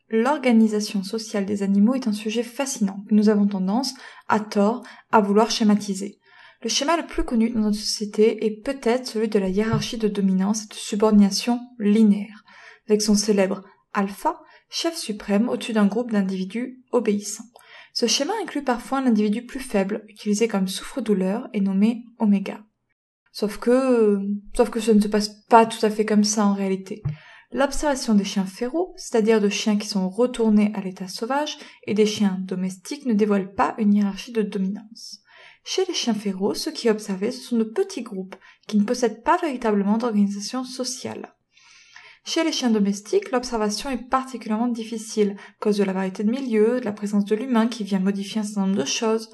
l'organisation sociale des animaux est un sujet fascinant que nous avons tendance, à tort, à vouloir schématiser. Le schéma le plus connu dans notre société est peut-être celui de la hiérarchie de dominance et de subordination linéaire, avec son célèbre alpha, chef suprême au-dessus d'un groupe d'individus obéissants. Ce schéma inclut parfois un individu plus faible, utilisé comme souffre-douleur et nommé oméga. Sauf que ça ne se passe pas tout à fait comme ça en réalité. L'observation des chiens féraux, c'est-à-dire de chiens qui sont retournés à l'état sauvage, et des chiens domestiques ne dévoilent pas une hiérarchie de dominance. Chez les chiens féraux, ceux qui est observé, ce sont de petits groupes qui ne possèdent pas véritablement d'organisation sociale. Chez les chiens domestiques, l'observation est particulièrement difficile, à cause de la variété de milieux, de la présence de l'humain qui vient modifier un certain nombre de choses,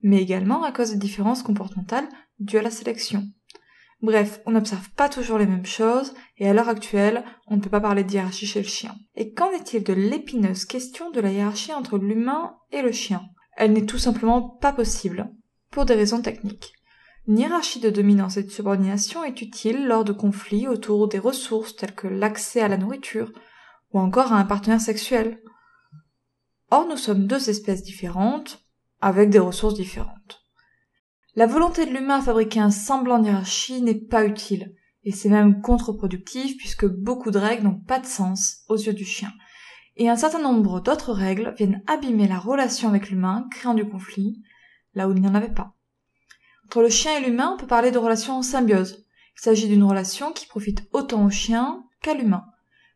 mais également à cause des différences comportementales dues à la sélection. Bref, on n'observe pas toujours les mêmes choses, et à l'heure actuelle, on ne peut pas parler de hiérarchie chez le chien. Et qu'en est-il de l'épineuse question de la hiérarchie entre l'humain et le chien ? Elle n'est tout simplement pas possible, pour des raisons techniques. Une hiérarchie de dominance et de subordination est utile lors de conflits autour des ressources telles que l'accès à la nourriture, ou encore à un partenaire sexuel. Or, nous sommes deux espèces différentes, avec des ressources différentes. La volonté de l'humain à fabriquer un semblant de hiérarchie n'est pas utile, et c'est même contre-productif puisque beaucoup de règles n'ont pas de sens aux yeux du chien. Et un certain nombre d'autres règles viennent abîmer la relation avec l'humain, créant du conflit, là où il n'y en avait pas. Entre le chien et l'humain, on peut parler de relation en symbiose. Il s'agit d'une relation qui profite autant au chien qu'à l'humain.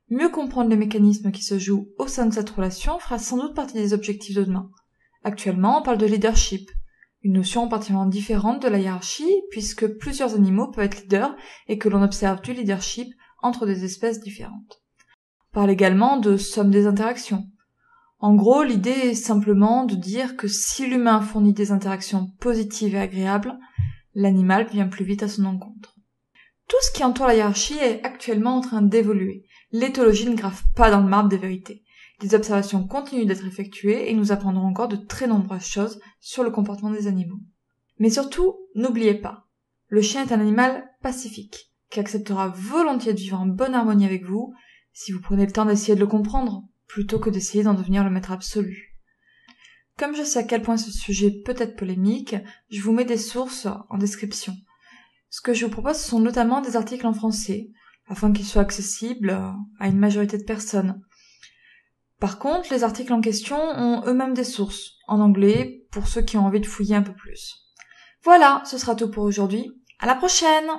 Mieux comprendre les mécanismes qui se jouent au sein de cette relation fera sans doute partie des objectifs de demain. Actuellement, on parle de leadership, une notion particulièrement différente de la hiérarchie puisque plusieurs animaux peuvent être leaders et que l'on observe du leadership entre des espèces différentes. On parle également de somme des interactions. En gros, l'idée est simplement de dire que si l'humain fournit des interactions positives et agréables, l'animal vient plus vite à son encontre. Tout ce qui entoure la hiérarchie est actuellement en train d'évoluer. L'éthologie ne grave pas dans le marbre des vérités. Des observations continuent d'être effectuées et nous apprendrons encore de très nombreuses choses sur le comportement des animaux. Mais surtout, n'oubliez pas, le chien est un animal pacifique, qui acceptera volontiers de vivre en bonne harmonie avec vous, si vous prenez le temps d'essayer de le comprendre, plutôt que d'essayer d'en devenir le maître absolu. Comme je sais à quel point ce sujet peut être polémique, je vous mets des sources en description. Ce que je vous propose, ce sont notamment des articles en français, afin qu'ils soient accessibles à une majorité de personnes. Par contre, les articles en question ont eux-mêmes des sources, en anglais, pour ceux qui ont envie de fouiller un peu plus. Voilà, ce sera tout pour aujourd'hui. À la prochaine!